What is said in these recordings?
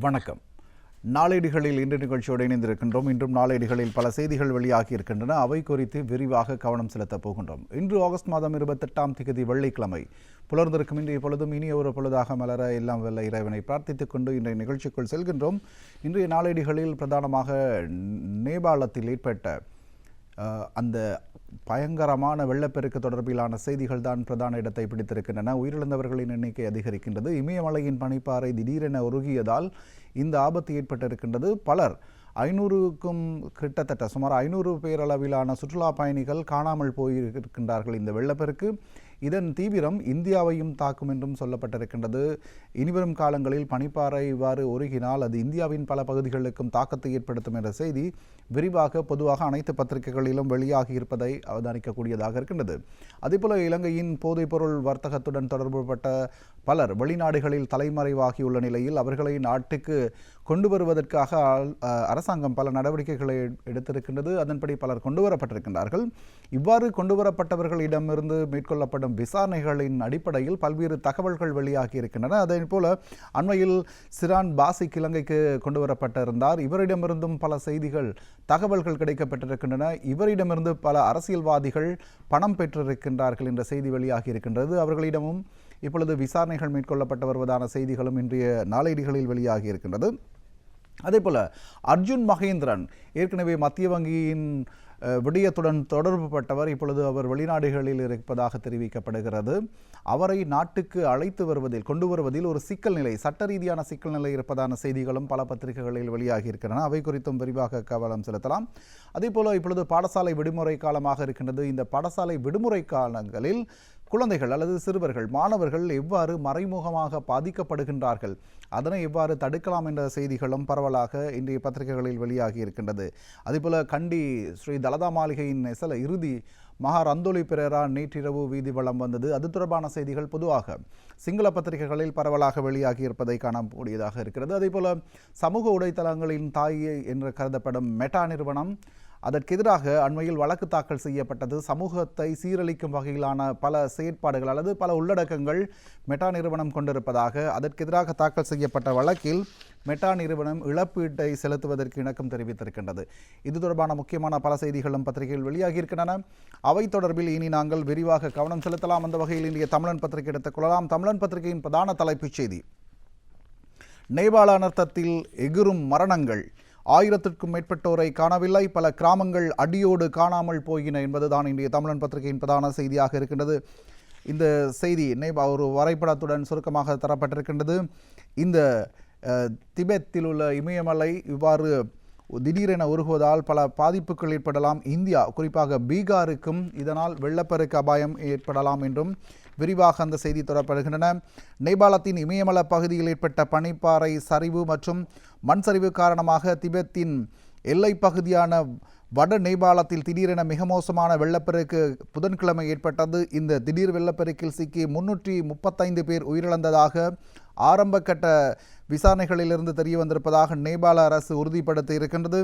வணக்கம். நாளேடுகளில் இன்று நிகழ்ச்சியோடு இணைந்திருக்கின்றோம். இன்றும் நாளேடுகளில் பல செய்திகள் வெளியாகி இருக்கின்றன. அவை குறித்து விரிவாக கவனம் செலுத்தப் போகின்றோம். இன்று ஆகஸ்ட் மாதம் 28 வெள்ளிக்கிழமை புலர்ந்திருக்கும் இன்றைய பொழுதும் இனிய ஒரு பொழுதாக மலர எல்லாம் வல்ல இறைவனை பிரார்த்தித்துக் கொண்டு இன்றைய நிகழ்ச்சிக்குள் செல்கின்றோம். இன்றைய நாளேடுகளில் பிரதானமாக நேபாளத்தில் ஏற்பட்ட அந்த பயங்கரமான வெள்ளப்பெருக்கு தொடர்பிலான செய்திகள் தான் பிரதான இடத்தை பிடித்திருக்கின்றன. உயிரிழந்தவர்களின் எண்ணிக்கை அதிகரிக்கின்றது. இமயமலையின் பனிப்பாறை திடீரென உருகியதால் இந்த ஆபத்து ஏற்பட்டிருக்கின்றது. பலர் 500க்கும் கிட்டத்தட்ட சுமார் 500 பேரளவிலான சுற்றுலா பயணிகள் காணாமல் போயிருக்கின்றார்கள். இந்த வெள்ளப்பெருக்கு இதன் தீவிரம் இந்தியாவையும் தாக்கும் என்றும் சொல்லப்பட்டிருக்கின்றது. இனிவரும் காலங்களில் பனிப்பாறை இவ்வாறு உருகினால் அது இந்தியாவின் பல பகுதிகளுக்கும் தாக்கத்தை ஏற்படுத்தும் என்ற செய்தி விரிவாக பொதுவாக அனைத்து பத்திரிகைகளிலும் வெளியாகி இருப்பதை அவதானிக்கக்கூடியதாக இருக்கின்றது. அதேபோல இலங்கையின் போதைப்பொருள் வர்த்தகத்துடன் தொடர்புபட்ட பலர் வெளிநாடுகளில் தலைமறைவாகியுள்ள நிலையில் அவர்களை நாட்டுக்கு கொண்டு வருவதற்காக அரசாங்கம் பல நடவடிக்கைகளை எடுத்திருக்கின்றது. அதன்படி பலர் கொண்டுவரப்பட்டிருக்கின்றார்கள். இவ்வாறு கொண்டுவரப்பட்டவர்களிடமிருந்து மேற்கொள்ளப்படும் விசாரணைகளின் அடிப்படையில் பல்வேறு தகவல்கள் வெளியாகி இருக்கின்றன. அதே போல அண்மையில் சிரான் பாசிக் இலங்கைக்கு கொண்டு வரப்பட்டிருந்தார். இவரிடமிருந்தும் பல செய்திகள் தகவல்கள் கிடைக்கப்பட்டிருக்கின்றன. இவரிடமிருந்து பல அரசியல்வாதிகள் பணம் பெற்றிருக்கின்றார்கள் என்ற செய்தி வெளியாகி இருக்கின்றது. அவர்களிடமும் இப்பொழுது விசாரணைகள் மேற்கொள்ளப்பட்டு வருவதான செய்திகளும் இன்றைய நாளேடுகளில் வெளியாகி இருக்கின்றது. அதேபோல அர்ஜுன் மகேந்திரன் ஏற்கனவே மத்திய வங்கியின் விடயத்துடன் தொடர்புபட்டவர். இப்பொழுது அவர் வெளிநாடுகளில் இருப்பதாக தெரிவிக்கப்படுகிறது. அவரை நாட்டுக்கு அழைத்து வருவதில் கொண்டு வருவதில் ஒரு சிக்கல் நிலை, சட்ட ரீதியான சிக்கல் நிலை இருப்பதான செய்திகளும் பல பத்திரிகைகளில் வெளியாகி இருக்கின்றன. அவை குறித்தும் விரிவாக கவனம் செலுத்தலாம். அதேபோல இப்பொழுது பாடசாலை விடுமுறை காலமாக இருக்கின்றது. இந்த பாடசாலை விடுமுறை காலங்களில் குழந்தைகள் அல்லது சிறுவர்கள் மாணவர்கள் எவ்வாறு மறைமுகமாக பாதிக்கப்படுகின்றார்கள், அதனை எவ்வாறு தடுக்கலாம் என்ற செய்திகளும் பரவலாக இன்றைய பத்திரிகைகளில் வெளியாகி இருக்கின்றது. அதேபோல கண்டி ஸ்ரீ தலதா மாளிகையின் இறுதி மகா ரந்தோலி பெரேரா நேற்றிரவு வீதி வலம் வந்தது. அது தொடர்பான செய்திகள் பொதுவாக சிங்கள பத்திரிகைகளில் பரவலாக வெளியாகி இருப்பதை காணக்கூடியதாக இருக்கிறது. அதேபோல சமூக ஊடகத்தளங்களின் தாய் என்று கருதப்படும் மெட்டா நிறுவனம் அதற்கு எதிராக அண்மையில் வழக்கு தாக்கல் செய்யப்பட்டது. சமூகத்தை சீரழிக்கும் வகையிலான பல செயற்பாடுகள் அல்லது பல உள்ளடக்கங்கள் மெட்டா நிறுவனம் கொண்டிருப்பதாக அதற்கு எதிராக தாக்கல் செய்யப்பட்ட வழக்கில் மெட்டா நிறுவனம் இழப்பீட்டை செலுத்துவதற்கு இணக்கம் தெரிவித்திருக்கின்றது. இது தொடர்பான முக்கியமான பல செய்திகளும் பத்திரிகையில் வெளியாகி இருக்கின்றன. அவை தொடர்பில் இனி நாங்கள் விரிவாக கவனம் செலுத்தலாம். அந்த வகையில் இன்றைய தமிழன் பத்திரிகை எடுத்துக் கொள்ளலாம். தமிழன் பத்திரிகையின் பிரதான தலைப்புச் செய்தி: நேபாள அனர்த்தத்தில் எகிரும் மரணங்கள், 1000க்கும் மேற்பட்டோரை காணவில்லை, பல கிராமங்கள் அடியோடு காணாமல் போயின என்பதுதான் இன்றைய தமிழன் பத்திரிகையின் பிரதான செய்தியாக இருக்கின்றது. இந்த செய்தி ஒரு வரைபடத்துடன் சுருக்கமாக தரப்பட்டிருக்கின்றது. இந்த திபெத்தில் உள்ள இமயமலை இவ்வாறு திடீரென உருகுவதால் பல பாதிப்புகள் ஏற்படலாம். இந்தியா குறிப்பாக பீகாருக்கும் இதனால் வெள்ளப்பெருக்கு அபாயம் ஏற்படலாம் என்றும் விரிவாக அந்த செய்தி தொடரப்படுகின்றன. நேபாளத்தின் இமயமலை பகுதியில் ஏற்பட்ட பனிப்பாறை சரிவு மற்றும் மண் சரிவு காரணமாக திபெத்தின் எல்லை பகுதியான வட நேபாளத்தில் திடீரென மிக மோசமான வெள்ளப்பெருக்கு புதன்கிழமை ஏற்பட்டது. இந்த திடீர் வெள்ளப்பெருக்கில் சிக்கி 335 பேர் உயிரிழந்ததாக ஆரம்பகட்ட விசாரணைகளிலிருந்து தெரிய வந்திருப்பதாக நேபாள அரசு உறுதிப்படுத்தி இருக்கின்றது.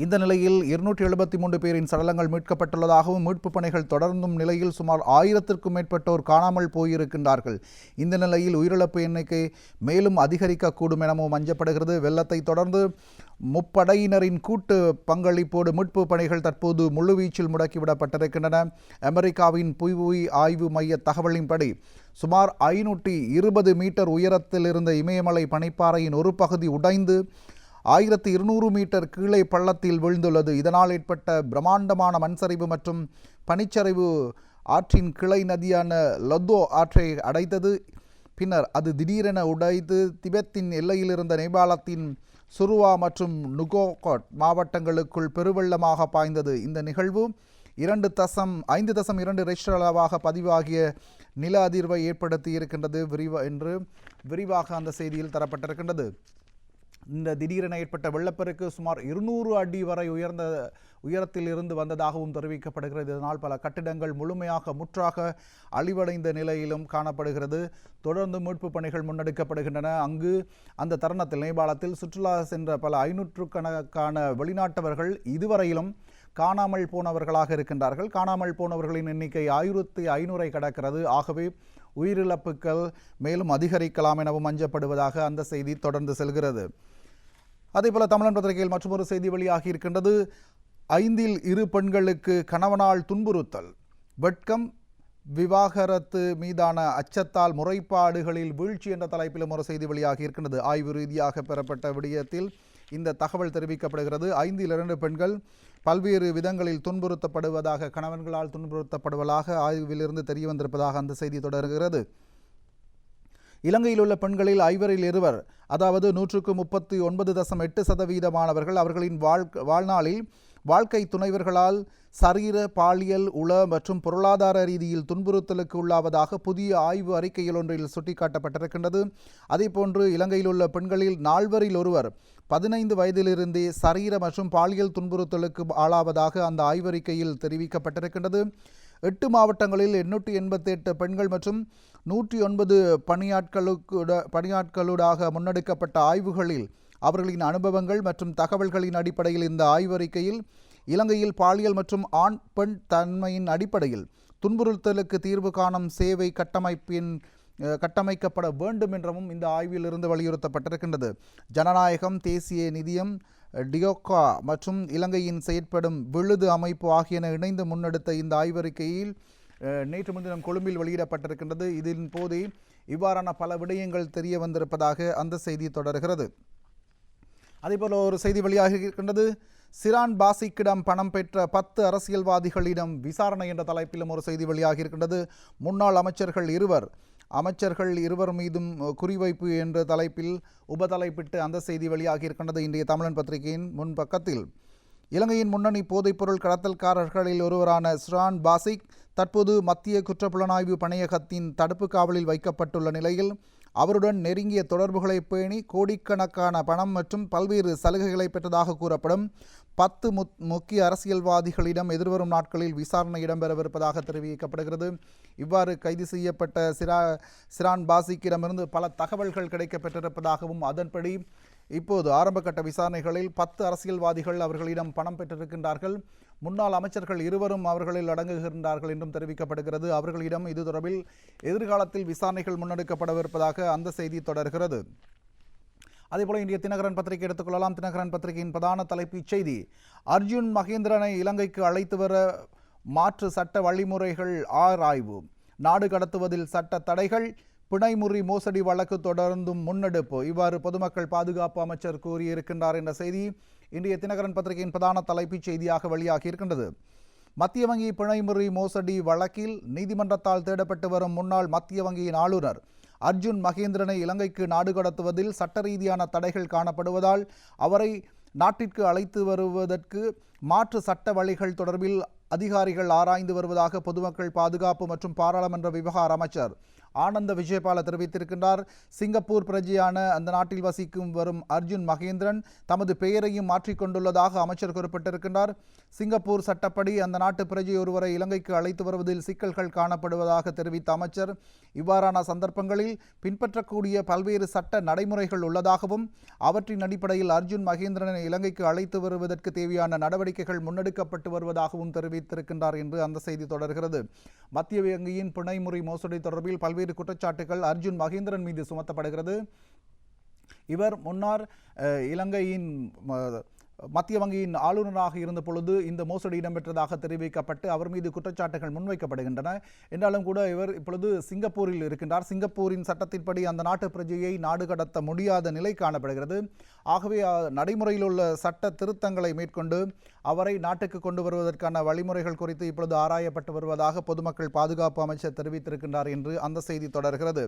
இந்த நிலையில் 273 பேரின் சடலங்கள் மீட்கப்பட்டுள்ளதாகவும் மீட்பு பணிகள் தொடர்ந்தும் நிலையில் சுமார் 1000க்கும் மேற்பட்டோர் காணாமல் போயிருக்கின்றார்கள். இந்த நிலையில் உயிரிழப்பு எண்ணிக்கை மேலும் அதிகரிக்கக்கூடும் எனவும் அஞ்சப்படுகிறது. வெள்ளத்தை தொடர்ந்து முப்படையினரின் கூட்டு பங்களிப்போடு மீட்பு பணிகள் தற்போது முழுவீச்சில் முடக்கிவிடப்பட்டிருக்கின்றன. அமெரிக்காவின் புவி ஆய்வு மைய தகவலின்படி சுமார் 520 மீட்டர் உயரத்தில் இருந்த இமயமலை பனிப்பாறையின் ஒரு பகுதி உடைந்து 1200 மீட்டர் கீழே பள்ளத்தில் வீழ்ந்துள்ளது. இதனால் ஏற்பட்ட பிரம்மாண்டமான மண்சரிவு மற்றும் பனிச்சரிவு ஆற்றின் கிளை நதியான லத்தோ ஆற்றை அடைத்தது. பின்னர் அது திடீரென உடைந்து திபெத்தின் எல்லையில் இருந்த நேபாளத்தின் சுருவா மற்றும் நுகோகோட் மாவட்டங்களுக்குள் பெருவெள்ளமாக பாய்ந்தது. இந்த நிகழ்வு 5.2 ரிக்டர் அளவாக பதிவாகிய நில அதிர்வை ஏற்படுத்தி இருக்கின்றது என்று விரிவாக அந்த செய்தியில் தரப்பட்டிருக்கின்றது. இந்த திடீரென ஏற்பட்ட வெள்ளப்பெருக்கு சுமார் 200 அடி வரை உயரத்தில் இருந்து வந்ததாகவும் தெரிவிக்கப்படுகிறது. இதனால் பல கட்டிடங்கள் முற்றாக அழிவடைந்த நிலையிலும் காணப்படுகிறது. தொடர்ந்து மீட்பு பணிகள் முன்னெடுக்கப்படுகின்றன. அந்த தருணத்தில் நேபாளத்தில் சுற்றுலா சென்ற பல 500கணக்கான வெளிநாட்டவர்கள் இதுவரையிலும் காணாமல் போனவர்களாக இருக்கின்றார்கள். காணாமல் போனவர்களின் எண்ணிக்கை 1500 கடக்கிறது. ஆகவே உயிரிழப்புகள் மேலும் அதிகரிக்கலாம் எனவும் அஞ்சப்படுவதாக அந்த செய்தி தொடர்ந்து செல்கிறது. அதேபோல தமிழன் பத்திரிகையில் மற்றொரு செய்தி வெளியாகி இருக்கின்றது. 5இல் 2 பெண்களுக்கு கணவனால் துன்புறுத்தல், வெட்கம், விவாகரத்து மீதான அச்சத்தால் முறைப்பாடுகளில் வீழ்ச்சி என்ற தலைப்பிலும் ஒரு செய்தி வெளியாகி இருக்கின்றது. ஆய்வு ரீதியாக பெறப்பட்ட விடயத்தில் இந்த தகவல் தெரிவிக்கப்படுகிறது. 5இல் 2 பெண்கள் பல்வேறு விதங்களில் துன்புறுத்தப்படுவதாக, கணவன்களால் துன்புறுத்தப்படுவதாக ஆய்விலிருந்து தெரிய வந்திருப்பதாக அந்த செய்தி தொடர்கிறது. இலங்கையில் உள்ள பெண்களில் 5இல் 2, அதாவது 139.8% அவர்களின் வாழ்நாளில் வாழ்க்கை துணைவர்களால் சரீர, பாலியல், உள மற்றும் பொருளாதார ரீதியில் துன்புறுத்தலுக்கு உள்ளாவதாக புதிய ஆய்வு அறிக்கையில் ஒன்றில் சுட்டிக்காட்டப்பட்டிருக்கின்றது. அதேபோன்று இலங்கையில் உள்ள பெண்களில் 4இல் 1 15 வயதிலிருந்தே சரீர மற்றும் பாலியல் துன்புறுத்தலுக்கு ஆளாவதாக அந்த ஆய்வறிக்கையில் தெரிவிக்கப்பட்டிருக்கின்றது. 8 மாவட்டங்களில் 888 பெண்கள் மற்றும் 109 பணியாட்களூடாக முன்னெடுக்கப்பட்ட ஆய்வுகளில் அவர்களின் அனுபவங்கள் மற்றும் தகவல்களின் அடிப்படையில் இந்த ஆய்வறிக்கையில் இலங்கையில் பாலியல் மற்றும் ஆண் பெண் தன்மையின் அடிப்படையில் துன்புறுத்தலுக்கு தீர்வு காணும் சேவை கட்டமைக்கப்பட வேண்டும் என்றும் இந்த ஆய்விலிருந்து வலியுறுத்தப்பட்டிருக்கின்றது. ஜனநாயகம், தேசிய நிதியம், டியோக்கா மற்றும் இலங்கையின் செயற்படும் விழுது அமைப்பு ஆகியன இணைந்து முன்னெடுத்த இந்த ஆய்வறிக்கையில் நேற்று முன்தினம் கொழும்பில் வெளியிடப்பட்டிருக்கின்றது. இதன் போதே இவ்வாறான பல விடயங்கள் தெரிய வந்திருப்பதாக அந்த செய்தி தொடர்கிறது. அதேபோல ஒரு செய்தி வெளியாக இருக்கின்றது. சிரான் பாசிக்கிடம் பணம் பெற்ற 10 அரசியல்வாதிகளிடம் விசாரணை என்ற தலைப்பிலும் ஒரு செய்தி வெளியாக இருக்கின்றது. முன்னாள் அமைச்சர்கள் இருவர் மீதும் குறிவைப்பு என்ற தலைப்பில் உபதலைப்பிட்டு அந்த செய்தி வெளியாகி இருக்கின்றது. இன்றைய தமிழன் பத்திரிகையின் முன்பக்கத்தில் இலங்கையின் முன்னணி போதைப்பொருள் கடத்தல்காரர்களில் ஒருவரான சிரான் பாசிக் தற்போது மத்திய குற்றப்புலனாய்வு பணியகத்தின் தடுப்பு காவலில் வைக்கப்பட்டுள்ள நிலையில் அவருடன் நெருங்கிய தொடர்புகளை பேணி கோடிக்கணக்கான பணம் மற்றும் பல்வேறு சலுகைகளை பெற்றதாக கூறப்படும் 10 முக்கிய அரசியல்வாதிகளிடம் எதிர்வரும் நாட்களில் விசாரணை இடம்பெறவிருப்பதாக தெரிவிக்கப்படுகிறது. இவ்வாறு கைது செய்யப்பட்ட சிரான் பாசிக்கிடமிருந்து பல தகவல்கள் கிடைக்கப்பெற்றிருப்பதாகவும் அதன்படி இப்போது ஆரம்பகட்ட விசாரணைகளில் 10 அரசியல்வாதிகள் அவர்களிடம் பணம் பெற்றிருக்கின்றார்கள். முன்னாள் அமைச்சர்கள் இருவரும் அவர்களில் அடங்குகின்றார்கள் என்றும் தெரிவிக்கப்படுகிறது. அவர்களிடம் இது தொடர்பில் எதிர்காலத்தில் விசாரணைகள் முன்னெடுக்கப்படவிருப்பதாக அந்த செய்தி தொடர்கிறது. அதேபோல இன்றைய தினகரன் பத்திரிகை எடுத்துக்கொள்ளலாம். தினகரன் பத்திரிகையின் பிரதான தலைப்புச் செய்தி, அர்ஜுன் மகேந்திரனை இலங்கைக்கு அழைத்து வர மாற்று சட்ட வழிமுறைகள் ஆராய்வு, நாடு கடத்துவதில் சட்ட தடைகள், பிணைமுறி மோசடி வழக்கு தொடர்ந்தும் முன்னெடுப்பு, இவ்வாறு பொதுமக்கள் பாதுகாப்பு அமைச்சர் கூறியிருக்கின்றார் என்ற செய்தி இன்றைய தினகரன் பத்திரிகையின் பிரதான தலைப்புச் செய்தியாக வெளியாகி இருக்கின்றது. மத்திய வங்கி பிணைமுறி மோசடி வழக்கில் நீதிமன்றத்தால் தேடப்பட்டு வரும் முன்னாள் மத்திய வங்கியின் ஆளுநர் அர்ஜுன் மகேந்திரனை இலங்கைக்கு நாடு கடத்துவதில் சட்ட ரீதியான தடைகள் காணப்படுவதால் அவரை நாட்டிற்கு அழைத்து வருவதற்கு மாற்று சட்ட வழிகள் தொடர்பில் அதிகாரிகள் ஆராய்ந்து வருவதாக பொதுமக்கள் பாதுகாப்பு மற்றும் பாராளுமன்ற விவகார அமைச்சர் ஆனந்த விஜயபால தெரிவித்திருக்கின்றார். சிங்கப்பூர் பிரஜையான அந்த நாட்டில் வசிக்கும் வரும் அர்ஜுன் மகேந்திரன் தமது பெயரையும் மாற்றிக்கொண்டுள்ளதாக அமைச்சர் குறிப்பிட்டிருக்கின்றார். சிங்கப்பூர் சட்டப்படி அந்த நாட்டு பிரஜை ஒருவரை இலங்கைக்கு அழைத்து வருவதில் சிக்கல்கள் காணப்படுவதாக தெரிவித்த அமைச்சர் இவ்வாறான சந்தர்ப்பங்களில் பின்பற்றக்கூடிய பல்வேறு சட்ட நடைமுறைகள் உள்ளதாகவும் அவற்றின் அடிப்படையில் அர்ஜுன் மகேந்திரனை இலங்கைக்கு அழைத்து வருவதற்கு தேவையான நடவடிக்கைகள் முன்னெடுக்கப்பட்டு வருவதாகவும் தெரிவித்திருக்கின்றார் என்று அந்த செய்தி தொடர்கிறது. மத்திய வங்கியின் பிணைமுறி மோசடி தொடர்பில் பல்வேறு குற்றச்சாட்டுகள் அர்ஜுன் மகேந்திரன் மீது சுமத்தப்படுகிறது. இவர் முன்னர் இலங்கையின் மத்திய வங்கியின் ஆளுநராக இருந்த பொழுது இந்த மோசடி இடம்பெற்றதாக தெரிவிக்கப்பட்டு அவர் மீது குற்றச்சாட்டுகள் முன்வைக்கப்படுகின்றன. என்றாலும் கூட இவர் இப்பொழுது சிங்கப்பூரில் இருக்கின்றார். சிங்கப்பூரின் சட்டத்தின்படி அந்த நாட்டு பிரஜையை நாடு கடத்த முடியாத நிலை காணப்படுகிறது. ஆகவே நடைமுறையில் உள்ள சட்ட திருத்தங்களை மேற்கொண்டு அவரை நாட்டுக்கு கொண்டு வருவதற்கான வழிமுறைகள் குறித்து இப்பொழுது ஆராயப்பட்டு வருவதாக பொதுமக்கள் பாதுகாப்பு அமைச்சர் தெரிவித்திருக்கின்றார் என்று அந்த செய்தி தொடர்கிறது.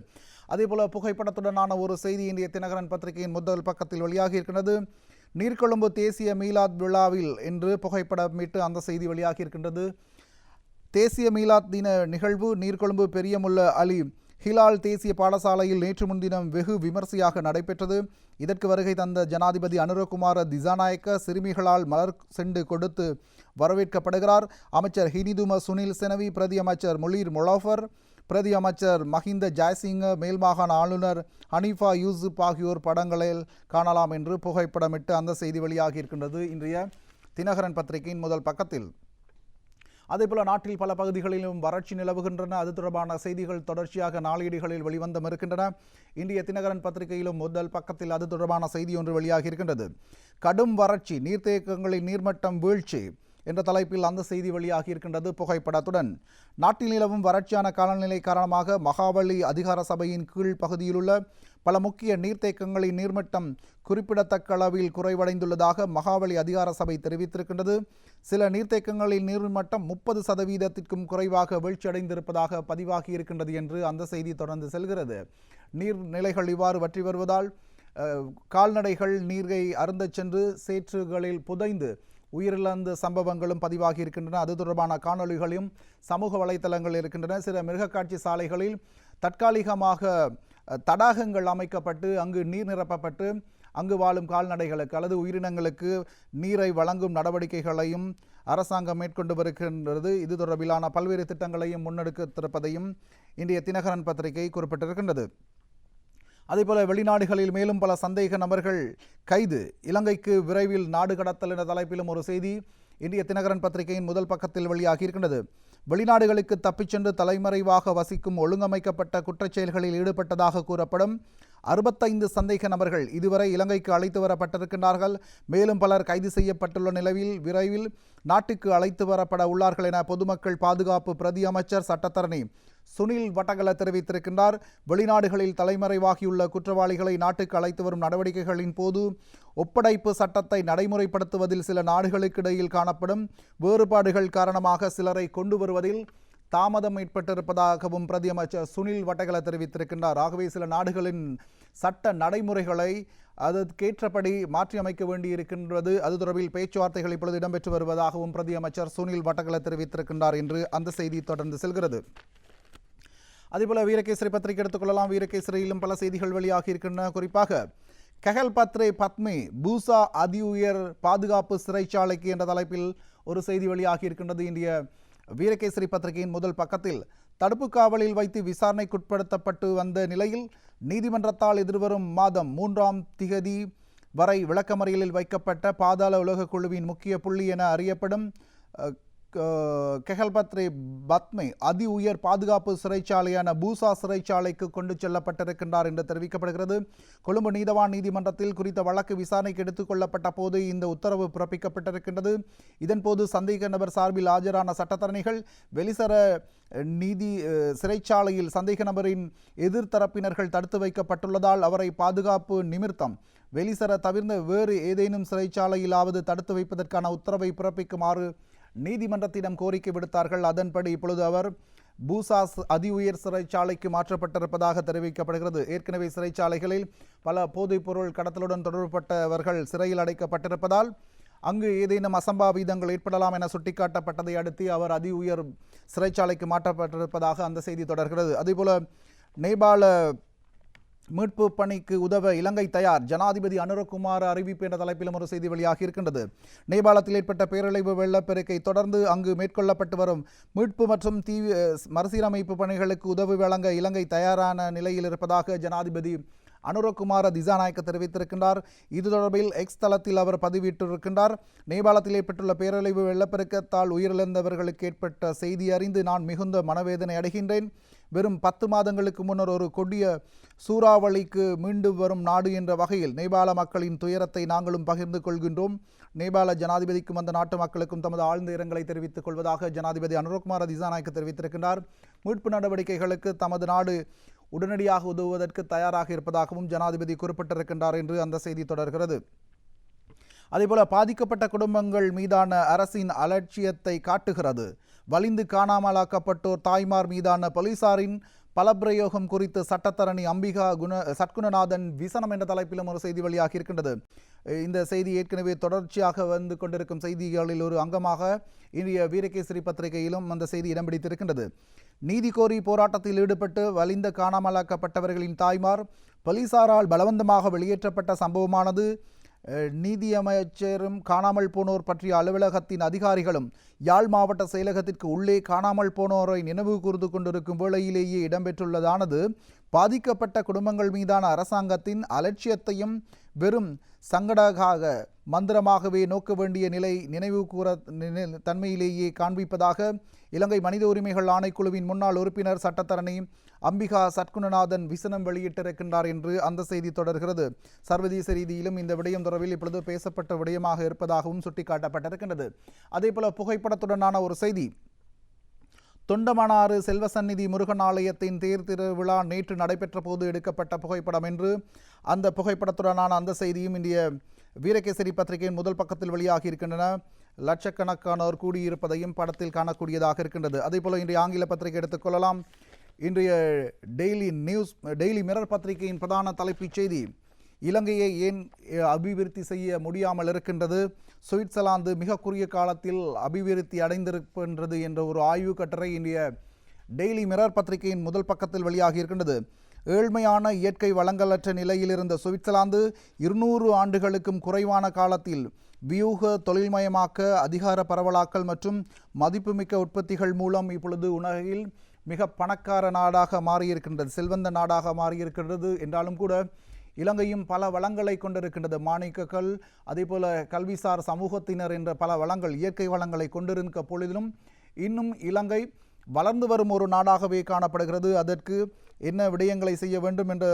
அதேபோல புகைப்படத்துடனான ஒரு செய்தி இந்திய தினகரன் பத்திரிகையின் முதல் பக்கத்தில் வெளியாகி இருக்கின்றது. நீர்கொழும்பு தேசிய மீலாத் விழாவில் என்று புகைப்படமிட்டு அந்த செய்தி வெளியாகி இருக்கின்றது. தேசிய மீலாத் தின நிகழ்வு நீர்கொழும்பு பெரியமுல்ல அலி ஹிலால் தேசிய பாடசாலையில் நேற்று முன்தினம் வெகு விமர்சையாக நடைபெற்றது. இதற்கு வருகை தந்த ஜனாதிபதி அனுரகுமார திசாநாயக்க சிறுமிகளால் மலர் செண்டு கொடுத்து வரவேற்கப்படுகிறார். அமைச்சர் ஹினிதும சுனில் செனவி, பிரதி அமைச்சர் முலீர் மொலாஃபர், பிரதி அமைச்சர் மஹிந்த ஜாய்சிங்க, மேல்மாகாண ஆளுநர் ஹனீஃபா யூசுப் ஆகியோர் படங்களில் காணலாம் என்று புகைப்படமிட்டு அந்த செய்தி வெளியாகி இருக்கின்றது இன்றைய தினகரன் பத்திரிகையின் முதல் பக்கத்தில். அதேபோல நாட்டில் பல பகுதிகளிலும் வறட்சி நிலவுகின்றன. அது தொடர்பான செய்திகள் தொடர்ச்சியாக நாளேடுகளில் வெளிவந்தும் இருக்கின்றன. இந்திய தினகரன் பத்திரிகையிலும் முதல் பக்கத்தில் அது தொடர்பான செய்தி ஒன்று வெளியாகி இருக்கின்றது. கடும் வறட்சி, நீர்த்தேக்கங்களின் நீர்மட்டம் வீழ்ச்சி என்ற தலைப்பில் அந்த செய்தி வெளியாகி இருக்கின்றது புகைப்படத்துடன். நாட்டில் நிலவும் வறட்சியான காலநிலை காரணமாக மகாவலி அதிகார சபையின் கீழ் பகுதியிலுள்ள பல முக்கிய நீர்த்தேக்கங்களின் நீர்மட்டம் குறிப்பிடத்தக்க அளவில் குறைவடைந்துள்ளதாக மகாவலி அதிகார சபை தெரிவித்திருக்கின்றது. சில நீர்த்தேக்கங்களின் நீர்மட்டம் 30% குறைவாக வீழ்ச்சியடைந்திருப்பதாக பதிவாகி இருக்கின்றது என்று அந்த செய்தி தொடர்ந்து செல்கிறது. நீர்நிலைகள் இவ்வாறு வற்றி வருவதால் கால்நடைகள் நீரை அருந்தச் சென்று சேற்றுகளில் புதைந்து உயிரிழந்த சம்பவங்களும் பதிவாகி இருக்கின்றன. அது தொடர்பான காணொலிகளையும் சமூக வலைத்தளங்கள் இருக்கின்றன. சில மிருகக்காட்சி சாலைகளில் தற்காலிகமாக தடாகங்கள் அமைக்கப்பட்டு அங்கு நீர் நிரப்பப்பட்டு அங்கு வாழும் கால்நடைகளுக்கு அல்லது உயிரினங்களுக்கு நீரை வழங்கும் நடவடிக்கைகளையும் அரசாங்கம் மேற்கொண்டு வருகின்றது. இது தொடர்பிலான பல்வேறு திட்டங்களையும் முன்னெடுத்திருப்பதையும் இன்றைய தினகரன் பத்திரிகை குறிப்பிட்டிருக்கின்றது. அதேபோல வெளிநாடுகளில் மேலும் பல சந்தேக நபர்கள் கைது, இலங்கைக்கு விரைவில் நாடு கடத்தல் என்ற தலைப்பிலும் ஒரு செய்தி இந்திய தினகரன் பத்திரிகையின் முதல் பக்கத்தில் வெளியாகி இருக்கின்றது. வெளிநாடுகளுக்கு தப்பிச் சென்று தலைமறைவாக வசிக்கும் ஒழுங்கமைக்கப்பட்ட குற்றச்செயல்களில் ஈடுபட்டதாக கூறப்படும் 65 சந்தேக நபர்கள் இதுவரை இலங்கைக்கு அழைத்து வரப்பட்டிருக்கின்றார்கள். மேலும் பலர் கைது செய்யப்பட்டுள்ள நிலையில் விரைவில் நாட்டுக்கு அழைத்து வரப்பட உள்ளார்கள் என பொதுமக்கள் பாதுகாப்பு பிரதி அமைச்சர் சட்டத்தரணி சுனில் வட்டகல தெரிவித்திருக்கின்றார். வெளிநாடுகளில் தலைமறைவாகியுள்ள குற்றவாளிகளை நாட்டுக்கு அழைத்து வரும் நடவடிக்கைகளின் போது ஒப்படைப்பு சட்டத்தை நடைமுறைப்படுத்துவதில் சில நாடுகளுக்கு இடையில் காணப்படும் வேறுபாடுகள் காரணமாக சிலரை கொண்டு வருவதில் தாமதம் ஏற்பட்டிருப்பதாகவும் பிரதி அமைச்சர் சுனில் வட்டகல தெரிவித்திருக்கின்றார். ஆகவே சில நாடுகளின் சட்ட நடைமுறைகளை அதற்கேற்றபடி மாற்றியமைக்க வேண்டியிருக்கின்றது. அது தொடர்பில் பேச்சுவார்த்தைகள் இப்பொழுது இடம்பெற்று வருவதாகவும் பிரதி அமைச்சர் சுனில் வட்டகல தெரிவித்திருக்கின்றார் என்று அந்த செய்தி தொடர்ந்து செல்கிறது. அதேபோல வீரகேசரி பத்திரிகை எடுத்துக்கொள்ளலாம். வீரகேசரியிலும் பல செய்திகள் வெளியாகி இருக்கின்றன. குறிப்பாக கெஹல்பத்ரே பத்மே பூசா அதி உயர் பாதுகாப்பு சிறைச்சாலைக்கு என்ற தலைப்பில் ஒரு செய்தி வெளியாகி இருக்கின்றது. இந்திய வீரகேசரி பத்திரிகையின் முதல் பக்கத்தில் தடுப்பு காவலில் வைத்து விசாரணைக்குட்படுத்தப்பட்டு வந்த நிலையில் நீதிமன்றத்தால் எதிர்வரும் மாதம் 3ஆம் திகதி வரை விளக்கமறியலில் வைக்கப்பட்ட பாதாள உலக குழுவின் முக்கிய புள்ளி என அறியப்படும் கெஹல்பத்ரே பத்மே அதி உயர் பாதுகாப்பு சிறைச்சாலையான பூசா சிறைச்சாலைக்கு கொண்டு செல்லப்பட்டிருக்கின்றார் என்று தெரிவிக்கப்படுகிறது. கொழும்பு நீதவான் நீதிமன்றத்தில் குறித்த வழக்கு விசாரணைக்கு எடுத்துக் கொள்ளப்பட்ட போது இந்த உத்தரவு பிறப்பிக்கப்பட்டிருக்கின்றது. இதன்போது சந்தேக நபர் சார்பில் ஆஜரான சட்டத்தரணிகள் வெளிசர நீதி சிறைச்சாலையில் சந்தேக நபரின் எதிர்த்தரப்பினர்கள் தடுத்து வைக்கப்பட்டுள்ளதால் அவரை பாதுகாப்பு நிமித்தம் வெளிசர தவிர்ந்த வேறு ஏதேனும் சிறைச்சாலையிலாவது தடுத்து வைப்பதற்கான உத்தரவை பிறப்பிக்குமாறு நீதிமன்றத்திடம் கோரிக்கை விடுத்தார்கள். அதன்படி இப்பொழுது அவர் பூசா அதி உயர் சிறைச்சாலைக்கு மாற்றப்பட்டிருப்பதாக தெரிவிக்கப்படுகிறது. ஏற்கனவே சிறைச்சாலைகளில் பல போதைப்பொருள் கடத்தலுடன் தொடர்புபட்டவர்கள் சிறையில் அடைக்கப்பட்டிருப்பதால் அங்கு ஏதேனும் அசம்பாவிதங்கள் ஏற்படலாம் என சுட்டிக்காட்டப்பட்டதை அடுத்து அவர் அதி உயர் சிறைச்சாலைக்கு மாற்றப்பட்டிருப்பதாக அந்த செய்தி தொடர்கிறது. அதேபோல நேபாள மீட்பு பணிக்கு உதவ இலங்கை தயார், ஜனாதிபதி அனுரகுமார அறிவிப்பு என்ற தலைப்பிலும் ஒரு செய்தி வெளியாகி இருக்கின்றது. நேபாளத்தில் ஏற்பட்ட பேரழிவு வெள்ளப்பெருக்கை தொடர்ந்து அங்கு மேற்கொள்ளப்பட்டு வரும் மீட்பு மற்றும் மறுசீரமைப்பு பணிகளுக்கு உதவி வழங்க இலங்கை தயாரான நிலையில் இருப்பதாக ஜனாதிபதி அனுரகுமார திசாநாயக்க தெரிவித்திருக்கின்றார். இது தொடர்பில் எக்ஸ் தளத்தில் அவர் பதிவிட்டிருக்கின்றார். நேபாளத்தில் ஏற்பட்டுள்ள பேரழிவு வெள்ளப்பெருக்கத்தால் உயிரிழந்தவர்களுக்கு ஏற்பட்ட செய்தி அறிந்து நான் மிகுந்த மனவேதனை அடைகின்றேன். வெறும் 10 மாதங்களுக்கு முன்னர் ஒரு கொடிய சூறாவளிக்கு மீண்டு வரும் நாடு என்ற வகையில் நேபாள மக்களின் துயரத்தை நாங்களும் பகிர்ந்து கொள்கின்றோம். நேபாள ஜனாதிபதிக்கும் அந்த நாட்டு மக்களுக்கும் தமது ஆழ்ந்த இரங்கலை தெரிவித்துக் கொள்வதாக ஜனாதிபதி அனுரகுமார திசாநாயக்க தெரிவித்திருக்கின்றார். மீட்பு நடவடிக்கைகளுக்கு தமது நாடு உடனடியாக உதவுவதற்கு தயாராக இருப்பதாகவும் ஜனாதிபதி குறிப்பிட்டிருக்கின்றார் என்று அந்த செய்தி தொடர்கிறது. அதேபோல பாதிக்கப்பட்ட குடும்பங்கள் மீதான அரசின் அலட்சியத்தை காட்டுகிறது. வலிந்து காணாமலாக்கப்பட்டோர் தாய்மார் மீதான போலீசாரின் பலப்பிரயோகம் குறித்து சட்டத்தரணி அம்பிகா சட்குணநாதன் விசனம் என்ற தலைப்பிலும் ஒரு செய்தி வெளியாகி இருக்கின்றது. இந்த செய்தி ஏற்கனவே தொடர்ச்சியாக வந்து கொண்டிருக்கும் செய்திகளில் ஒரு அங்கமாக இந்திய வீரகேசரி பத்திரிகையிலும் அந்த செய்தி இடம் பிடித்திருக்கின்றது. நீதி கோரி போராட்டத்தில் ஈடுபட்டு வலிந்த காணாமலாக்கப்பட்டவர்களின் தாய்மார் போலீசாரால் பலவந்தமாக வெளியேற்றப்பட்ட சம்பவமானது நீதியமைச்சரும் காணாமல் போனோர் பற்றிய அலுவலகத்தின் அதிகாரிகளும் யாழ் மாவட்ட செயலகத்திற்கு உள்ளே காணாமல் போனோரை நினைவு கூர்ந்து கொண்டிருக்கும் வேளையிலேயே இடம்பெற்றுள்ளதானது பாதிக்கப்பட்ட குடும்பங்கள் மீதான அரசாங்கத்தின் அலட்சியத்தையும் வெறும் சங்கடகாக மந்திரமாகவே நோக்க வேண்டிய நிலை நினைவு கூற தன்மையிலேயே காண்பிப்பதாக இலங்கை மனித உரிமைகள் ஆணைக்குழுவின் முன்னாள் உறுப்பினர் சட்டத்தரணி அம்பிகா சட்குணநாதன் விசனம் வெளியிட்டிருக்கின்றார் என்று அந்த செய்தி தொடர்கிறது. சர்வதேச ரீதியிலும் இந்த விடயம் தொடர்பில் இப்பொழுது பேசப்பட்ட விடயமாக இருப்பதாகவும் சுட்டிக்காட்டப்பட்டிருக்கின்றது. அதேபோல புகைப்படத்துடனான ஒரு செய்தி. தொண்டமனாறு செல்வசந்நிதி முருகன் ஆலயத்தின் தேர் திருவிழா நேற்று நடைபெற்ற போது எடுக்கப்பட்ட புகைப்படம் என்று அந்த புகைப்படத்துடனான அந்த செய்தியும் இந்திய வீரகேசரி பத்திரிகையின் முதல் பக்கத்தில் வெளியாகி இருக்கின்றன. லட்சக்கணக்கானோர் கூடியிருப்பதையும் படத்தில் காணக்கூடியதாக இருக்கின்றது. அதேபோல இன்றைய ஆங்கில பத்திரிகை எடுத்துக்கொள்ளலாம். இன்றைய டெய்லி மிரர் பத்திரிகையின் பிரதான தலைப்புச் செய்தி, இலங்கையை ஏன் அபிவிருத்தி செய்ய முடியாமல் இருக்கின்றது, சுவிட்சர்லாந்து மிக குறுகிய காலத்தில் அபிவிருத்தி அடைந்திருக்கின்றது என்ற ஒரு ஆய்வு கட்டுரை இன்றைய டெய்லி மிரர் பத்திரிகையின் முதல் பக்கத்தில் வெளியாகி இருக்கின்றது. ஏழ்மையான இயற்கை வளங்களற்ற நிலையில் இருந்த சுவிட்சர்லாந்து 200 ஆண்டுகளுக்கும் குறைவான காலத்தில் வியூக தொழில்மயமாக்க, அதிகார பரவலாக்கல் மற்றும் மதிப்புமிக்க உற்பத்திகள் மூலம் இப்பொழுது உலகில் மிக பணக்கார நாடாக மாறியிருக்கின்றது, செல்வந்த நாடாக மாறியிருக்கின்றது. என்றாலும் கூட இலங்கையும் பல வளங்களை கொண்டிருக்கின்றது. மாணிக்கக்கல், அதேபோல கல்விசார் சமூகத்தினர் என்ற பல வளங்கள், இயற்கை வளங்களை கொண்டிருக்க பொழுதிலும் இன்னும் இலங்கை வளர்ந்து வரும் ஒரு நாடாகவே காணப்படுகிறது. அதற்கு என்ன விடயங்களை செய்ய வேண்டும் என்ற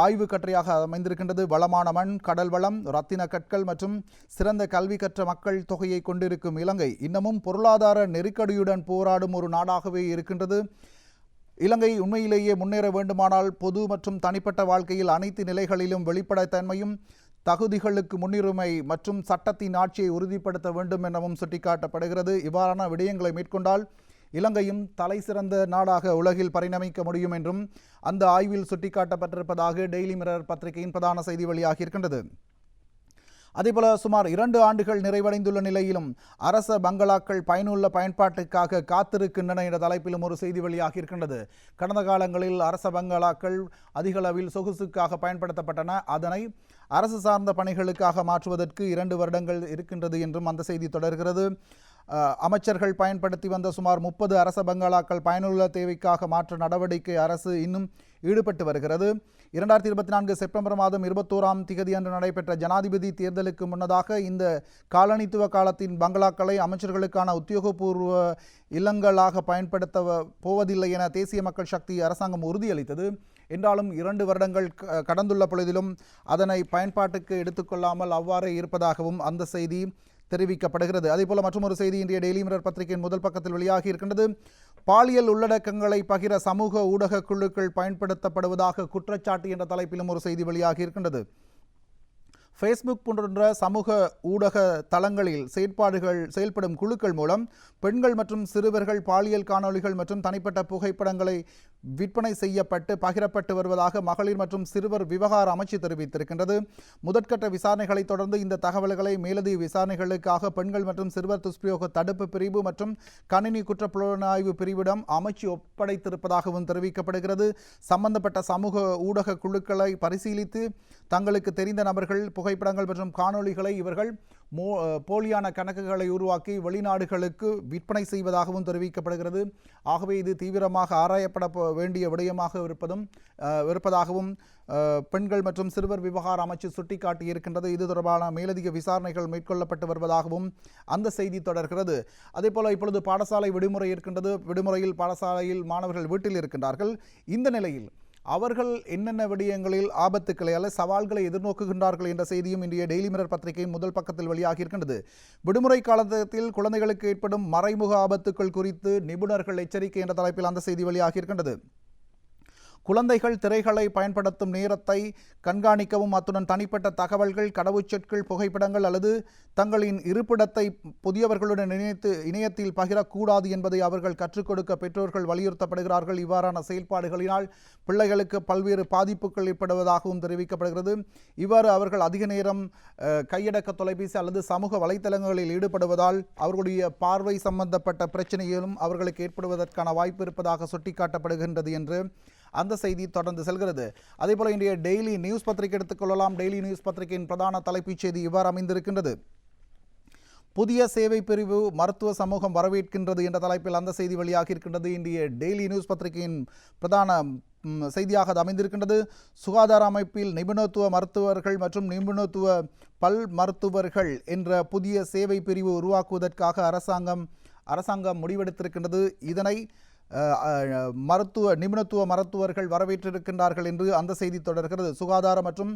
ஆய்வு கட்டுரையாக அமைந்திருக்கின்றது. வளமான மண், கடல் வளம், ரத்தின கற்கள் மற்றும் சிறந்த கல்வி கற்ற மக்கள் தொகையை கொண்டிருக்கும் இலங்கை இன்னமும் பொருளாதார நெருக்கடியுடன் போராடும் ஒரு நாடாகவே இருக்கின்றது. இலங்கை உண்மையிலேயே முன்னேற வேண்டுமானால் பொது மற்றும் தனிப்பட்ட வாழ்க்கையில் அனைத்து நிலைகளிலும் வெளிப்படைத்தன்மையும், தகுதிகளுக்கு முன்னுரிமை மற்றும் சட்டத்தின் ஆட்சியை உறுதிப்படுத்த வேண்டும் எனவும் சுட்டிக்காட்டப்படுகிறது. இவ்வாறான விடயங்களை மேற்கொண்டால் இலங்கையும் தலை சிறந்த நாடாக உலகில் பரிணமிக்க முடியும் என்றும் அந்த ஆய்வில் சுட்டிக்காட்டப்பட்டிருப்பதாக டெய்லி மிரர் பத்திரிகையின் பிரதான செய்தி வெளியாகியிருக்கின்றது. அதேபோல சுமார் 2 ஆண்டுகள் நிறைவடைந்துள்ள நிலையிலும் அரச பங்களாக்கள் பயனுள்ள பயன்பாட்டுக்காக காத்திருக்கின்றன என்ற தலைப்பிலும் ஒரு செய்தி வெளியாகி இருக்கின்றது. கடந்த காலங்களில் அரச பங்களாக்கள் அதிக அளவில் சொகுசுக்காக பயன்படுத்தப்பட்டன. அதனை அரசு சார்ந்த பணிகளுக்காக மாற்றுவதற்கு 2 வருடங்கள் இருக்கின்றது என்றும் அந்த செய்தி தொடர்கிறது. அமைச்சர்கள் பயன்படுத்தி வந்த சுமார் 30 அரச பங்களாக்கள் பயனுள்ள தேவைக்காக மாற்ற நடவடிக்கை அரசு இன்னும் ஈடுபட்டு வருகிறது. 2024 செப்டம்பர் மாதம் 21ஆம் திகதி அன்று நடைபெற்ற ஜனாதிபதி தேர்தலுக்கு முன்னதாக இந்த காலனித்துவ காலத்தின் பங்களாக்களை அமைச்சர்களுக்கான உத்தியோகபூர்வ இல்லங்களாக பயன்படுத்த போவதில்லை என தேசிய மக்கள் சக்தி அரசாங்கம் உறுதியளித்தது. என்றாலும் 2 வருடங்கள் கடந்துள்ள பொழுதிலும் அதனை பயன்பாட்டுக்கு எடுத்துக்கொள்ளாமல் அவ்வாறே இருப்பதாகவும் அந்த செய்தி தெரிவிக்கப்படுகிறது. அதேபோல மற்றொரு செய்தி இன்றைய டெய்லி மிரர் பத்திரிகையின் முதல் பக்கத்தில் வெளியாகி இருக்கின்றது. பாலியல் உள்ளடக்கங்களை பகிர சமூக ஊடக குழுக்கள் பயன்படுத்தப்படுவதாக குற்றச்சாட்டு என்ற தலைப்பிலும் ஒரு செய்தி வெளியாகி இருக்கின்றது. ஃபேஸ்புக் போன்ற சமூக ஊடக தளங்களில் செயல்படும் குழுக்கள் மூலம் பெண்கள் மற்றும் சிறுவர்கள் பாலியல் காணொளிகள் மற்றும் தனிப்பட்ட புகைப்படங்களை விற்பனை செய்யப்பட்டு பகிரப்பட்டு வருவதாக மகளிர் மற்றும் சிறுவர் விவகார அமைச்சு தெரிவித்திருக்கின்றது. முதற்கட்ட விசாரணைகளை தொடர்ந்து இந்த தகவல்களை மேலதிக விசாரணைகளுக்காக பெண்கள் மற்றும் சிறுவர் துஷ்பிரயோக தடுப்பு பிரிவு மற்றும் கணினி குற்றப்புலனாய்வு பிரிவிடம் அமைச்சு ஒப்படைத்திருப்பதாகவும் தெரிவிக்கப்படுகிறது. சம்பந்தப்பட்ட சமூக ஊடக குழுக்களை பரிசீலித்து தங்களுக்கு தெரிந்த நபர்கள் புகைப்படங்கள் மற்றும் காணொளிகளை இவர்கள் போலியான கணக்குகளை உருவாக்கி வெளிநாடுகளுக்கு விற்பனை செய்வதாகவும் தெரிவிக்கப்படுகிறது. ஆகவே இது தீவிரமாக ஆராயப்பட வேண்டிய விடயமாக இருப்பதாகவும் பெண்கள் மற்றும் சிறுவர் விவகார அமைச்சு சுட்டிக்காட்டியிருக்கின்றது. இது தொடர்பான மேலதிக விசாரணைகள் மேற்கொள்ளப்பட்டு வருவதாகவும் அந்த செய்தி தொடர்கிறது. அதேபோல இப்பொழுது பாடசாலை விடுமுறை இருக்கின்றது. விடுமுறையில் பாடசாலையில் மாணவர்கள் வீட்டில் இருக்கின்றார்கள். இந்த நிலையில் அவர்கள் என்னென்ன விடயங்களில் ஆபத்துக்களை அல்ல சவால்களை எதிர்நோக்குகின்றார்கள் என்ற செய்தியும் இன்றைய டெய்லி மிரர் பத்திரிகையின் முதல் பக்கத்தில் வெளியாகி இருக்கின்றது. விடுமுறை காலத்தில் குழந்தைகளுக்கு ஏற்படும் மறைமுக ஆபத்துக்கள் குறித்து நிபுணர்கள் எச்சரிக்கை என்ற தலைப்பில் அந்த செய்தி வெளியாகி இருக்கின்றது. குழந்தைகள் திரைகளை பயன்படுத்தும் நேரத்தை கண்காணிக்கவும், அத்துடன் தனிப்பட்ட தகவல்கள், கடவுச்சொற்கள், புகைப்படங்கள் அல்லது தங்களின் இருப்பிடத்தை புதியவர்களுடன் இணையத்தில் பகிரக்கூடாது என்பதை அவர்கள் கற்றுக் கொடுக்க பெற்றோர்கள் வலியுறுத்தப்படுகிறார்கள். இவ்வாறான செயல்பாடுகளினால் பிள்ளைகளுக்கு பல்வேறு பாதிப்புகள் ஏற்படுவதாகவும் தெரிவிக்கப்படுகிறது. இவ்வாறு அவர்கள் அதிக நேரம் கையடக்க தொலைபேசி அல்லது சமூக வலைத்தளங்களில் ஈடுபடுவதால் அவர்களுடைய பார்வை சம்பந்தப்பட்ட பிரச்சனைகளும் அவர்களுக்கு ஏற்படுவதற்கான வாய்ப்பு இருப்பதாக சுட்டிக்காட்டப்படுகின்றது என்று அந்த செய்தி தொடர்ந்து செல்கிறது. அதேபோல இன்றைய டெய்லி நியூஸ் பத்திரிகை எடுத்துக்கொள்ளலாம். டெய்லி நியூஸ் பத்திரிகையின் பிரதான தலைப்புச் செய்தி இவ்வாறு அமைந்திருக்கின்றது. புதிய சேவை பிரிவு மருத்துவ சமூகம் வரவேற்கின்றது என்ற தலைப்பில் அந்த செய்தி வெளியாகி இருக்கின்றது. இன்றைய டெய்லி நியூஸ் பத்திரிகையின் பிரதான செய்தியாக அது அமைந்திருக்கின்றது. சுகாதார அமைப்பில் நிபுணத்துவ மருத்துவர்கள் மற்றும் நிபுணத்துவ பல் மருத்துவர்கள் என்ற புதிய சேவை பிரிவு உருவாக்குவதற்காக அரசாங்கம் முடிவெடுத்திருக்கின்றது. இதனை நிபுணத்துவ மருத்துவர்கள் வரவேற்றிருக்கின்றார்கள் என்று அந்த செய்தி தொடர்கிறது. சுகாதார மற்றும்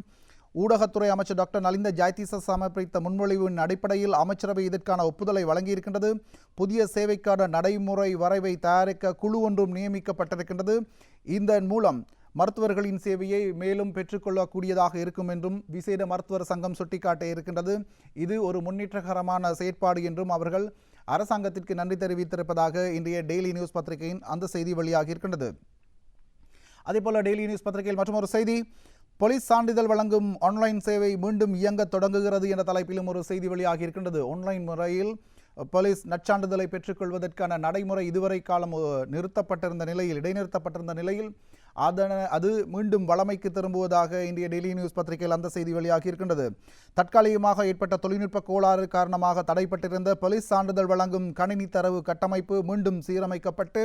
ஊடகத்துறை அமைச்சர் டாக்டர் நலிந்த ஜாயதீச சமர்ப்பித்த முன்மொழிவின் அடிப்படையில் அமைச்சரவை இதற்கான ஒப்புதலை வழங்கியிருக்கின்றது. புதிய சேவைக்கான நடைமுறை வரைவை தயாரிக்க குழு ஒன்றும் நியமிக்கப்பட்டிருக்கின்றது. இதன் மூலம் மருத்துவர்களின் சேவையை மேலும் பெற்றுக்கொள்ளக்கூடியதாக இருக்கும் என்றும் விசேட மருத்துவர் சங்கம் சுட்டிக்காட்ட இருக்கின்றது. இது ஒரு முன்னேற்றகரமான செயற்பாடு என்றும் அவர்கள் அரசாங்கத்திற்கு நன்றி தெரிவித்திருப்பதாக இன்றைய டெய்லி நியூஸ் பத்திரிகையின் அந்த செய்தி வெளியாகி இருக்கின்றது. அதேபோல டெய்லி நியூஸ் பத்திரிகையில் மற்றும் ஒரு செய்தி, போலீஸ் சான்றிதழ் வழங்கும் ஆன்லைன் சேவை மீண்டும் இயங்க தொடங்குகிறது என்ற தலைப்பிலும் ஒரு செய்தி வெளியாகி இருக்கின்றது. ஆன்லைன் முறையில் போலீஸ் நற்சான்றிதழை பெற்றுக்கொள்வதற்கான நடைமுறை இதுவரை காலம் இடைநிறுத்தப்பட்டிருந்த நிலையில் அது மீண்டும் வழமைக்கு திரும்புவதாக இந்திய டெய்லி நியூஸ் பத்திரிகையில் அந்த செய்தி வெளியாகி இருக்கின்றது. தற்காலிகமாக ஏற்பட்ட தொழில்நுட்ப கோளாறு காரணமாக தடைப்பட்டிருந்த போலீஸ் சான்றிதழ் வழங்கும் கணினி தரவு கட்டமைப்பு மீண்டும் சீரமைக்கப்பட்டு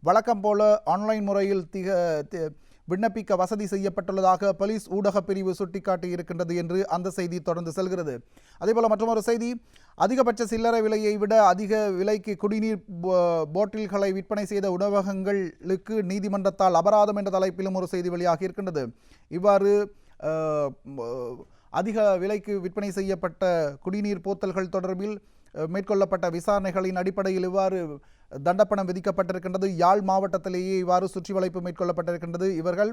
வழக்கம் போல ஆன்லைன் முறையில் விண்ணப்பிக்க வசதி செய்யப்பட்டுள்ளதாக போலீஸ் ஊடக பிரிவு சுட்டிக்காட்டி இருக்கின்றது என்று அந்த செய்தி தொடர்ந்து செல்கிறது. அதேபோல மற்றொரு செய்தி, அதிகபட்ச சில்லறை விலையை விட அதிக விலைக்கு குடிநீர் போட்டில்களை விற்பனை செய்த உணவகங்களுக்கு நீதிமன்றத்தால் அபராதம் என்ற தலைப்பிலும் ஒரு செய்தி வெளியாகி இருக்கின்றது. இவ்வாறு அதிக விலைக்கு விற்பனை செய்யப்பட்ட குடிநீர் போத்தல்கள் தொடர்பில் மேற்கொள்ளப்பட்ட விசாரணைகளின் அடிப்படையில் இவ்வாறு தண்டப்பணம் விதிக்கப்பட்டிருக்கின்றது. யாழ் மாவட்டத்திலேயே இவ்வாறு சுற்றி வளைப்பு மேற்கொள்ளப்பட்டிருக்கின்றது. இவர்கள்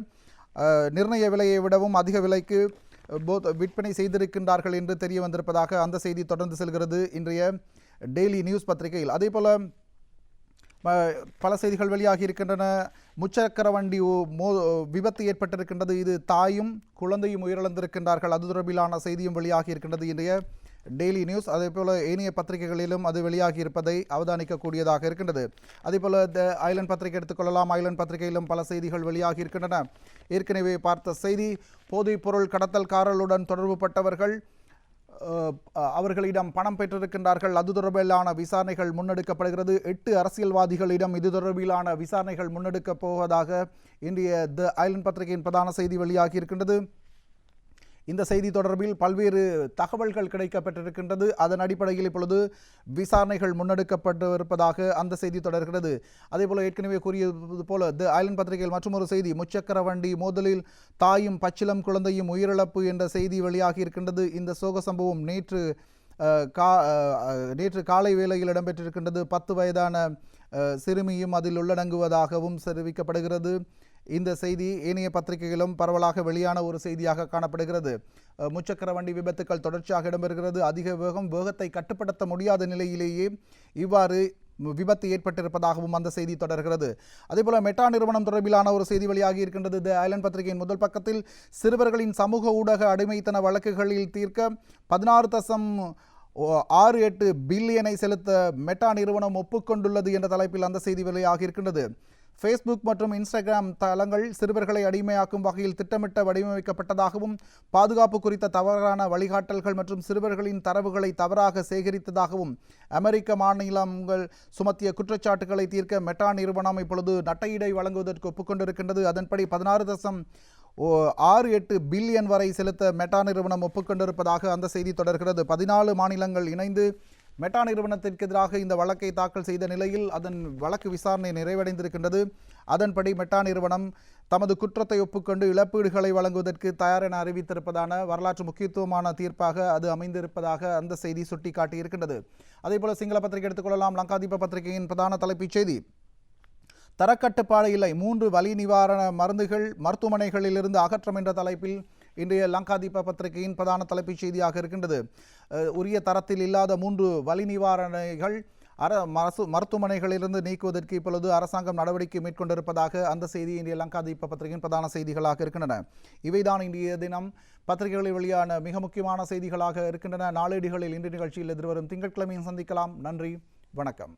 நிர்ணய விலையை விடவும் அதிக விலைக்கு விற்பனை செய்திருக்கின்றார்கள் என்று தெரிய வந்திருப்பதாக அந்த செய்தி தொடர்ந்து செல்கிறது இன்றைய டெய்லி நியூஸ் பத்திரிகையில். அதேபோல பல செய்திகள் வெளியாகி இருக்கின்றன. முச்சக்கர வண்டி விபத்து ஏற்பட்டிருக்கின்றது. இது தாயும் குழந்தையும் உயிரிழந்திருக்கின்றார்கள். அது தொடர்பிலான செய்தியும் வெளியாகி இருக்கின்றது இன்றைய டெய்லி நியூஸ். அதேபோல ஏனைய பத்திரிகைகளிலும் அது வெளியாகி இருப்பதை அவதானிக்கக்கூடியதாக இருக்கின்றது. அதேபோல த ஐலண்ட் பத்திரிகை எடுத்துக்கொள்ளலாம். ஐலண்ட் பத்திரிகையிலும் பல செய்திகள் வெளியாகி இருக்கின்றன. ஏற்கனவே பார்த்த செய்தி, போதைப் பொருள் கடத்தல்காரர்களுடன் தொடர்பு பட்டவர்கள் அவர்களிடம் பணம் பெற்றிருக்கின்றார்கள். அது தொடர்பிலான விசாரணைகள் முன்னெடுக்கப்படுகிறது. 8 அரசியல்வாதிகளிடம் இது தொடர்பிலான விசாரணைகள் முன்னெடுக்கப் போவதாக இன்றைய த ஐலண்ட் பத்திரிகையின் பிரதான செய்தி வெளியாகி இருக்கின்றது. இந்த செய்தி தொடர்பில் பல்வேறு தகவல்கள் கிடைக்கப்பட்டிருக்கின்றது. அதன் அடிப்படையில் இப்பொழுது விசாரணைகள் முன்னெடுக்கப்பட்டு இருப்பதாக அந்த செய்தி தொடர்கிறது. அதேபோல ஏற்கனவே கூறியது போல த ஐலண்ட் பத்திரிகையில் மற்றொரு செய்தி, முச்சக்கர வண்டி மோதலில் தாயும் பச்சிளம் குழந்தையும் உயிரிழப்பு என்ற செய்தி வெளியாகி இருக்கின்றது. இந்த சோக சம்பவம் நேற்று காலை வேளையில் இடம்பெற்றிருக்கின்றது. 10 வயதான சிறுமியும் அதில் உள்ளடங்குவதாகவும் தெரிவிக்கப்படுகிறது. இந்த செய்தி ஏனைய பத்திரிகைகளும் பரவலாக வெளியான ஒரு செய்தியாக காணப்படுகிறது. முச்சக்கர வண்டி விபத்துக்கள் தொடர்ச்சியாக இடம்பெறுகிறது. அதிக வேகத்தை கட்டுப்படுத்த முடியாத நிலையிலேயே இவ்வாறு விபத்து ஏற்பட்டிருப்பதாகவும் அந்த செய்தி தொடர்கிறது. அதேபோல மெட்டா நிறுவனம் தொடர்பிலான ஒரு செய்தி வெளியாகி இருக்கின்றது. த ஐலண்ட் பத்திரிகையின் முதல் பக்கத்தில், சிறுவர்களின் சமூக ஊடக அடிமைத்தன வழக்குகளில் தீர்க்க 16.68 பில்லியனை செலுத்த மெட்டா நிறுவனம் ஒப்புக்கொண்டுள்ளது என்ற தலைப்பில் அந்த செய்தி வெளியாகி இருக்கின்றது. ஃபேஸ்புக் மற்றும் இன்ஸ்டாகிராம் தளங்கள் சிறுவர்களை அடிமையாக்கும் வகையில் திட்டமிட்ட வடிவமைக்கப்பட்டதாகவும் பாதுகாப்பு குறித்த தவறான வழிகாட்டல்கள் மற்றும் சிறுவர்களின் தரவுகளை தவறாக சேகரித்ததாகவும் அமெரிக்க மாநிலங்கள் சுமத்திய குற்றச்சாட்டுகளை தீர்க்க மெட்டா நிறுவனம் இப்பொழுது நட்டையீடை வழங்குவதற்கு ஒப்புக்கொண்டிருக்கின்றது. அதன்படி 16.68 பில்லியன் வரை செலுத்த மெட்டா நிறுவனம் ஒப்புக்கொண்டிருப்பதாக அந்த செய்தி தொடர்கிறது. 14 மாநிலங்கள் இணைந்து மெட்டா நிறுவனத்திற்கு எதிராக இந்த வழக்கை தாக்கல் செய்த நிலையில் அதன் வழக்கு விசாரணை நிறைவடைந்திருக்கின்றது. அதன்படி மெட்டா நிறுவனம் தமது குற்றத்தை ஒப்புக்கொண்டு இழப்பீடுகளை வழங்குவதற்கு தயார் என அறிவித்திருப்பதான வரலாற்று முக்கியத்துவமான தீர்ப்பாக அது அமைந்திருப்பதாக அந்த செய்தி சுட்டிக்காட்டியிருக்கின்றது. அதேபோல சிங்கள பத்திரிகை எடுத்துக்கொள்ளலாம். லங்காதீப பத்திரிகையின் பிரதான தலைப்புச் செய்தி, தரக்கட்டுப்பாடு இல்லை, 3 வலி நிவாரண மருந்துகள் மருத்துவமனைகளிலிருந்து அகற்றம் என்ற தலைப்பில் இன்றைய லங்காதீப பத்திரிகையின் பிரதான தலைப்புச் செய்தியாக இருக்கின்றது. உரிய தரத்தில் இல்லாத 3 வலி நிவாரணிகள் மருத்துவமனைகளிலிருந்து நீக்குவதற்கு இப்பொழுது அரசாங்கம் நடவடிக்கை மேற்கொண்டிருப்பதாக அந்த செய்தி இன்றைய லங்காதீப பத்திரிகையின் பிரதான செய்திகளாக இருக்கின்றன. இவைதான் இன்றைய தினம் பத்திரிகைகளில் வெளியான மிக முக்கியமான செய்திகளாக இருக்கின்றன. நாளேடுகளில் இன்றைய நிகழ்ச்சியில் எதிர்வரும் திங்கட்கிழமையும் சந்திக்கலாம். நன்றி, வணக்கம்.